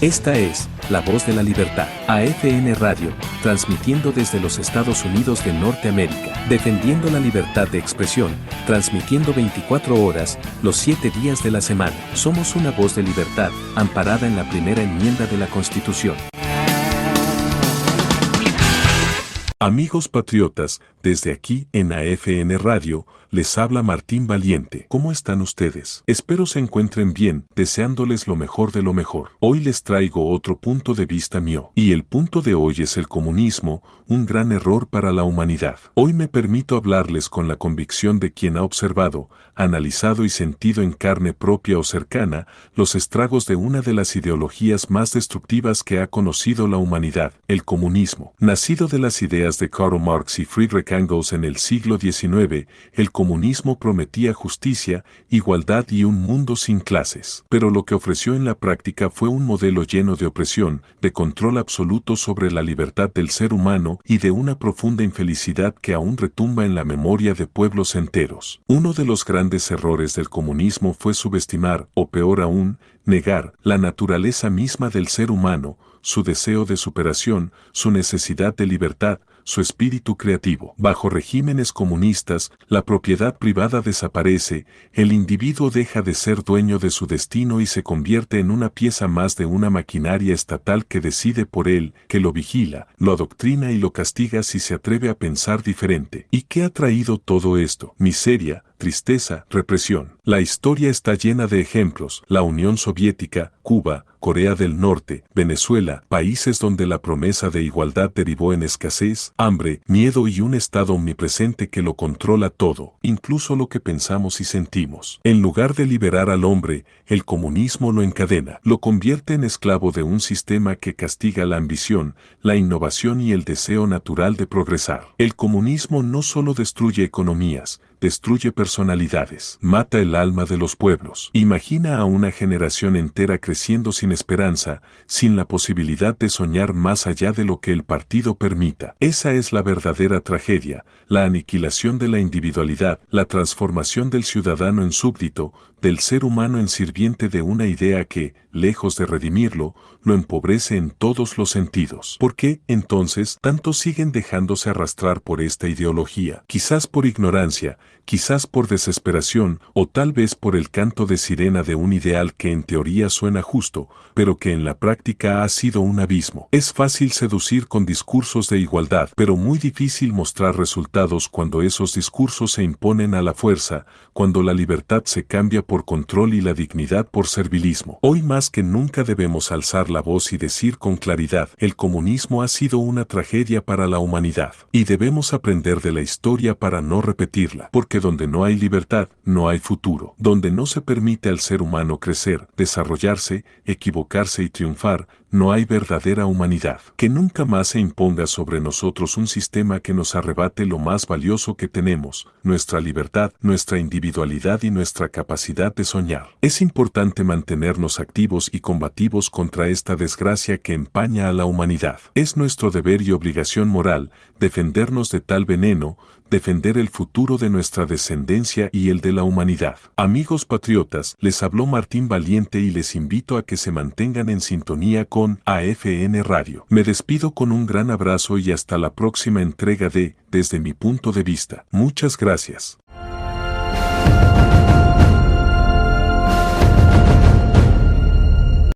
Esta es La Voz de la Libertad, AFN Radio, transmitiendo desde los Estados Unidos de Norteamérica, defendiendo la libertad de expresión, transmitiendo 24 horas, los 7 días de la semana. Somos una voz de libertad, amparada en la primera enmienda de la Constitución. Amigos patriotas, desde aquí en AFN Radio, les habla Martín Valiente. ¿Cómo están ustedes? Espero se encuentren bien, deseándoles lo mejor de lo mejor. Hoy les traigo otro punto de vista mío. Y el punto de hoy es el comunismo, un gran error para la humanidad. Hoy me permito hablarles con la convicción de quien ha observado, analizado y sentido en carne propia o cercana, los estragos de una de las ideologías más destructivas que ha conocido la humanidad, el comunismo. Nacido de las ideas de Karl Marx y Friedrich Engels en el siglo XIX, el comunismo prometía justicia, igualdad y un mundo sin clases. Pero lo que ofreció en la práctica fue un modelo lleno de opresión, de control absoluto sobre la libertad del ser humano y de una profunda infelicidad que aún retumba en la memoria de pueblos enteros. Uno de los grandes errores del comunismo fue subestimar, o peor aún, negar, la naturaleza misma del ser humano, su deseo de superación, su necesidad de libertad, su espíritu creativo. Bajo regímenes comunistas, la propiedad privada desaparece, el individuo deja de ser dueño de su destino y se convierte en una pieza más de una maquinaria estatal que decide por él, que lo vigila, lo adoctrina y lo castiga si se atreve a pensar diferente. ¿Y qué ha traído todo esto? Miseria, tristeza, represión. La historia está llena de ejemplos. La Unión Soviética, Cuba, Corea del Norte, Venezuela, países donde la promesa de igualdad derivó en escasez, hambre, miedo y un Estado omnipresente que lo controla todo, incluso lo que pensamos y sentimos. En lugar de liberar al hombre, el comunismo lo encadena, lo convierte en esclavo de un sistema que castiga la ambición, la innovación y el deseo natural de progresar. El comunismo no solo destruye economías, destruye personalidades, mata el alma de los pueblos. Imagina a una generación entera creciendo sin esperanza, sin la posibilidad de soñar más allá de lo que el partido permita. Esa es la verdadera tragedia, la aniquilación de la individualidad, la transformación del ciudadano en súbdito, del ser humano en sirviente de una idea que, lejos de redimirlo, lo empobrece en todos los sentidos. ¿Por qué, entonces, tantos siguen dejándose arrastrar por esta ideología? Quizás por ignorancia, quizás por desesperación, o tal vez por el canto de sirena de un ideal que en teoría suena justo, pero que en la práctica ha sido un abismo. Es fácil seducir con discursos de igualdad, pero muy difícil mostrar resultados cuando esos discursos se imponen a la fuerza, cuando la libertad se cambia por control y la dignidad por servilismo. Hoy más que nunca debemos alzar la voz y decir con claridad, el comunismo ha sido una tragedia para la humanidad, y debemos aprender de la historia para no repetirla, porque donde no hay libertad, no hay futuro. Donde no se permite al ser humano crecer, desarrollarse, equivocarse y triunfar, no hay verdadera humanidad. Que nunca más se imponga sobre nosotros un sistema que nos arrebate lo más valioso que tenemos, nuestra libertad, nuestra individualidad y nuestra capacidad de soñar. Es importante mantenernos activos y combativos contra esta desgracia que empaña a la humanidad. Es nuestro deber y obligación moral defendernos de tal veneno, defender el futuro de nuestra descendencia y el de la humanidad. Amigos patriotas, les habló Martín Valiente y les invito a que se mantengan en sintonía con AFN Radio. Me despido con un gran abrazo y hasta la próxima entrega de Desde mi punto de vista. Muchas gracias.